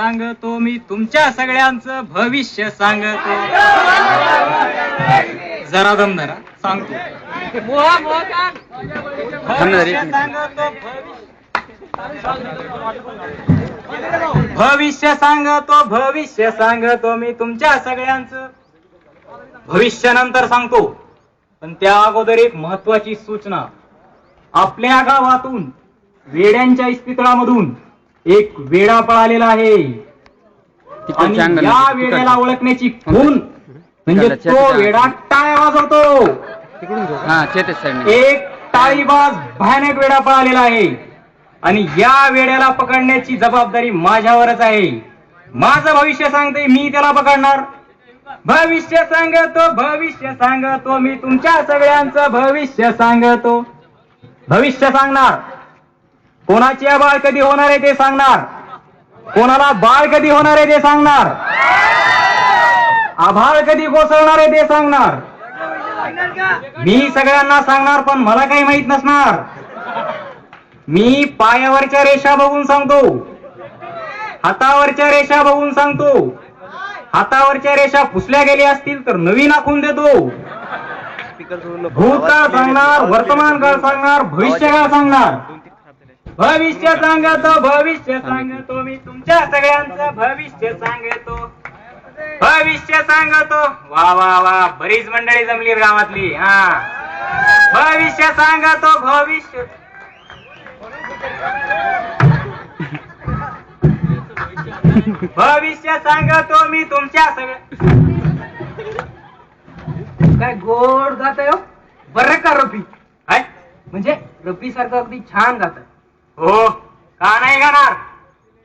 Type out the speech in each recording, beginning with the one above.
सांगतो मी तुमच्या सगळ्यांचं भविष्य सांगतो. जरा दम धरा सांगतो. भविष्य सांगतो भविष्य सांगतो मी तुमच्या सगळ्यांचं भविष्य नंतर सांगतो. पण त्या अगोदर एक महत्वाची सूचना. आपल्या गावातून वेड्यांच्या इस्पितळामधून एक वेडा पळालेला आहे आणि या वेड्याला ओळखण्याची खूण म्हणजे तो वेडा टाळ्या वाजवतो. एक टाळीबाज भयानक वेडा पळालेला आहे आणि या वेड्याला पकडण्याची जबाबदारी माझ्यावरच आहे. माझं भविष्य सांगते, मी त्याला पकडणार. भविष्य सांगतो मी तुमच्या सगळ्यांचं भविष्य सांगतो. भविष्य सांगणार. कोणाची आबाळ कधी होणार आहे ते सांगणार. कोणाला बाळ कधी होणार आहे ते सांगणार. आभाळ कधी कोसळणार आहे ते सांगणार. मी सगळ्यांना सांगणार पण मला काही माहित नसणार. मी पायावरच्या रेषा बघून सांगतो. हातावरच्या रेषा बघून सांगतो. हातावरच्या रेषा पुसल्या गेल्या असतील तर नवीन आखून देतो. भूतकाळ सांगणार, वर्तमान काळ सांगणार, भविष्यकाळ सांगणार. भविष्य सांगतो मी तुमच्या सगळ्यांचं भविष्य सांगतो. भविष्य सांगतो. वा वा वा, बरीच मंडळी जमली गावातली. हा, भविष्य सांगतो. भविष्य सांगतो मी तुमच्या सगळ्या. काय गोड गाताय हो. बरं का रफी काय म्हणजे रफी सारखं अगदी छान गाताय. हो, का नाही गाणार?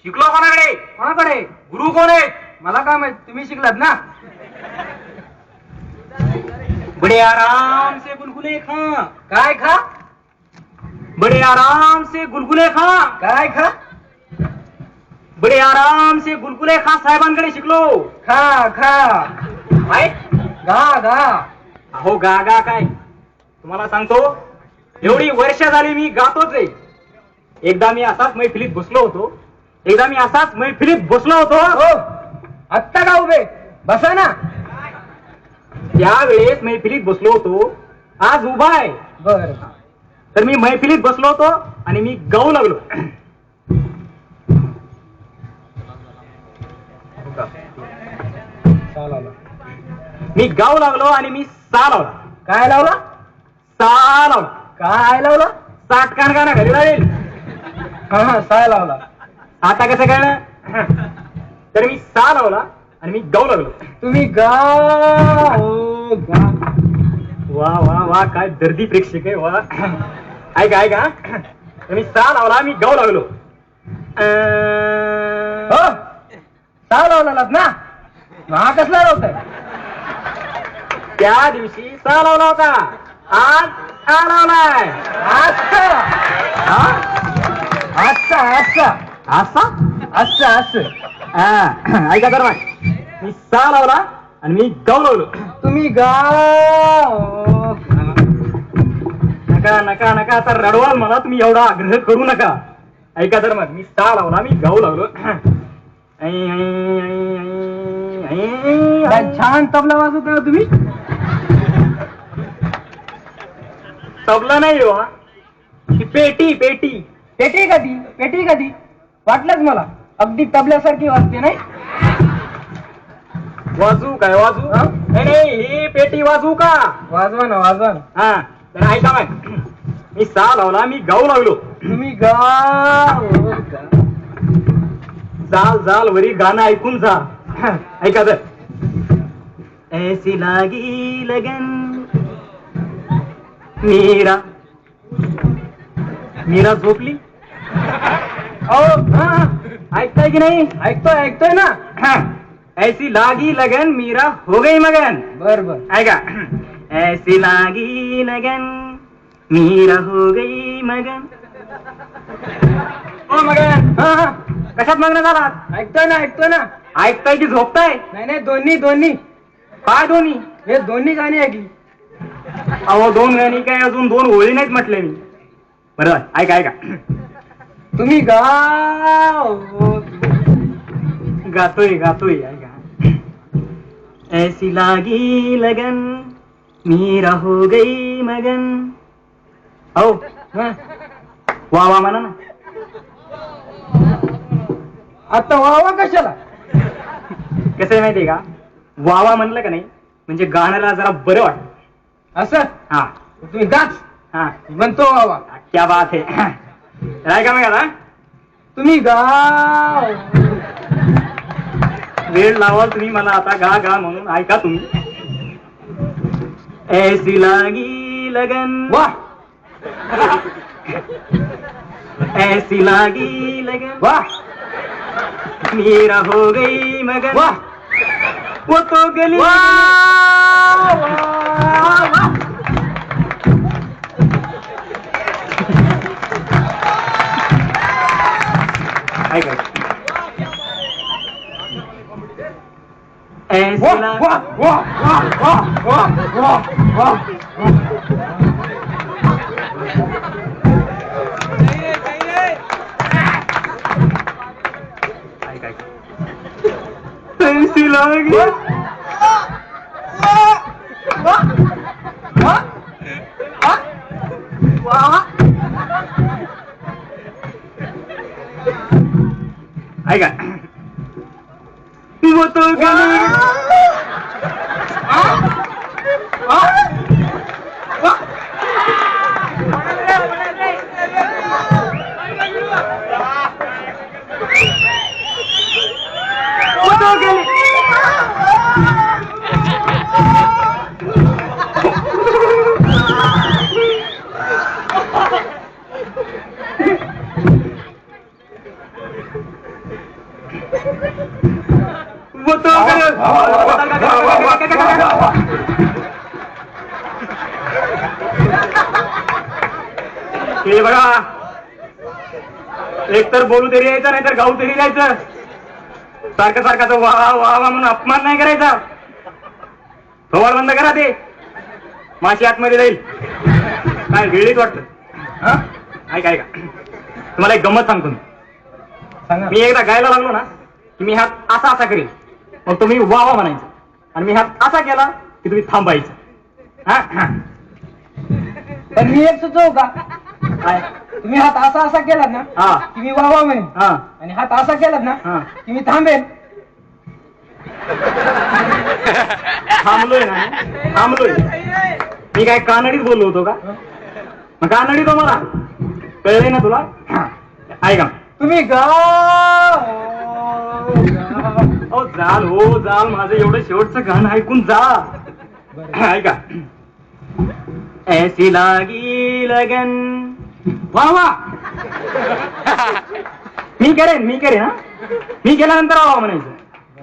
शिकलो कोणाकडे? कोणाकडे? गुरु कोण आहे? मला काय माहित, तुम्ही शिकलात ना. बडे आराम से गुलगुले खा. काय खा? बडे आराम से गुलगुले खा. काय खा? बडे आराम से गुलगुले खा साहेबांकडे शिकलो. खा खा. काय? गा गा. अहो गा काय, तुम्हाला सांगतो, एवढी वर्ष झाली मी गातोच आहे. एकदा मी असाच मैफिलीत बसलो होतो. हो, आत्ता का उभे बसा ना. त्यावेळेस मैफिलीत बसलो होतो. आज उभा आहे. बर, तर मी मैफिलीत बसलो होतो आणि मी गाऊ लागलो. मी गाऊ लागलो आणि मी सा लावला. काय लावला? सा लावला. काय लावला? साठकान गाणं घरी लागेल. हा, सा लावला. आता कसं कळलं? तर मी सा लावला आणि मी गाऊ लागलो. तुम्ही गा गा. वा वा वा, काय दर्दी प्रेक्षक आहे. वा, ऐका. तर मी सा लावला, मी गाऊ लागलो. हो, सा लावलात ना. हा कसला लावताय? त्या दिवशी सा लावला होता, आज आ लावलाय. ऐका तर मी सा लावला आणि मी गाऊ लागलो. तुम्ही गा. नका आता रडवाल मला तुम्ही, एवढा आग्रह करू नका. ऐका तर मग, मी सा लावला, मी गाऊ लागलो. छान तबला वाजवता तुम्ही. तबला नाही हो, पेटी कधी वाटलंच मला, अगदी तबल्यासारखी वाजते नाही. वाजू काय? नाही, ही पेटी वाजू का? वाजवा ना. हा, तर ऐका मग, मी सा लावला, मी गाऊ लागलो. तुम्ही गा. जाल वरी गाणं ऐकून जा. ऐका तर. ऐसी लागी लगन मीरा झोपली. ऐकताय की नाही? ऐकतोय ना. ऐसी लागी लगन मीरा हो गई मगन. बर, ऐका. ऐसी लागी लगन मीरा हो गई मगन. ओ मगन, कशात मग्न झालात? ऐकतोय ना. ऐकताय की झोपताय? नाही, दोन्ही. काय दोन्ही? हे दोन्ही गाणी ऐकली. अहो, दोन गाणी काय, अजून दोन ओळी नाहीत म्हटले मी. बरं, ऐका. तुम्ही गा. गातोय ऐका. ऐसी लागी लगन मेरा हो गई मगन. हो वा वा म्हणा ना. आता वावा कशाला? कसं आहे माहितीये का, वावा म्हणलं का नाही म्हणजे गाण्याला जरा बरं वाटत. असं हा तुम्ही गाच. हा म्हणतो वावा. क्या बात है. ऐका मग आता तुम्ही गा. वेळ लावाल तुम्ही मला आता गा गा म्हणून. ऐका तुम्ही. ऐसी लागी लगन. वा. ऐसी लागी लगन वा. मेरा हो गई मगन. वा. वो तो गली. वा. वा. ऐका. ऐसी वा. लागी. वा. वा. वा. वा. वा. वा. ऐसी लागी. ऐका. वो तो गली. वो तो गली. वो तो हे बघा, एक तर बोलू तरी यायचं नाही तर गाऊ तरी जायचं. सारखं सारखं वा वा वा म्हणून अपमान नाही करायचा. थोवाड बंद करा ते. माशी आतमध्ये जाईल. काय वेळीच वाटतं. ऐका ऐका, तुम्हाला एक गंमत सांगतो मी. सांगा. मी एकदा गायला लागलो ना की मी हात असा असा करेन, मग तुम्ही वा वा म्हणायचं. आणि मी हात असा केला की तुम्ही थांबायचं. पण मी एक सुचवू का? काय? तुम्ही हात असा असा केलात ना हा की मी वावा म्हणेन. हा आणि हात असा केलात ना हा. की मी थांबेन. थांबलोय ना, थांबलोय. मी काय कानडीत बोललो होतो का? मग कानडी तो मला कळलंय ना तुला. ऐका. तुम्ही गा. ओ जाल हो जाल, माझं एवढं शेवटचं गाणं ऐकून जा. ऐका. ऐसी लागी लगन. वा वा. मी करेन हा. मी केल्यानंतर वा म्हणायचं.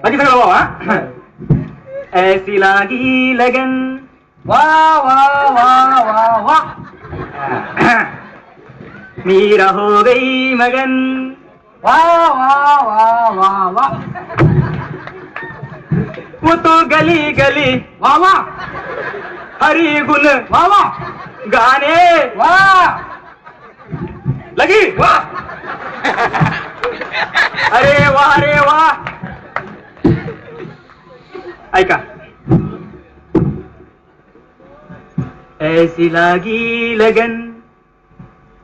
बाकी सगळं वा वा. ऐसी लागी लगन. वा वा वा वा वा. मेरा हो गई मगन. वा वा वा वा वा. वो तो गली गली वा वा. हरी गुल वा वा. गाणे वा. लगी. वा. अरे वा. ऐका. ऐसी लागी लगन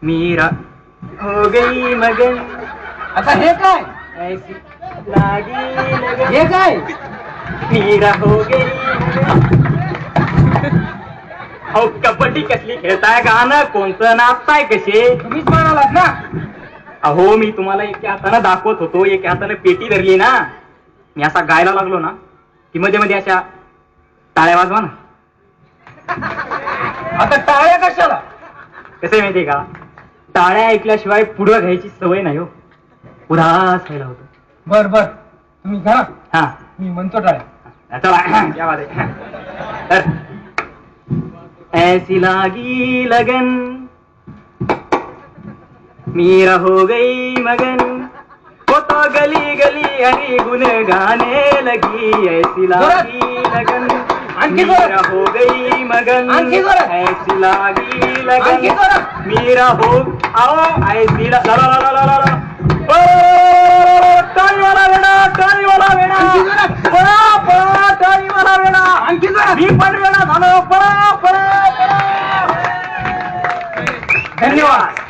मेरा हो गई मगन. आता हे काय? ऐसी लागी लगन हे काय? मेरा हो गई मगन. अहो कबड्डी कसली खेळताय, गाणं कोणतं, नाचताय कसे? तुम्हीच म्हणालात ना. अहो मी तुम्हाला एका हाताने दाखवत होतो, एका हाताने पेटी धरली ना. मी असा गायला लागलो ना की मध्ये मध्ये अशा टाळ्या वाजवा ना. आता टाळ्या कशाला? कसं माहितीये का, टाळ्या ऐकल्याशिवाय पुढं घ्यायची सवय नाही हो. उदास व्हायला होतं. बर बर तुम्ही घ्या. हा मी म्हणतो टाळ्या. चला क्या बात है. तर ऐसी लागी लगन मेरा हो गई मगन. वो तो गली गली हरी गुन गाने लगी. ऐसी लागी लगन आणखी जोरात. मेरा हो गई मगन. आणखी जोरात. ऐसी लागी आणखी लगन जोरात. मेरा हो. आओ ऐसी ला ला ला ला ला ला. ओ टाळी वाला बेटा, टाळी वाला. मी पण वेळा झालो. पळा पळा पळा. धन्यवाद.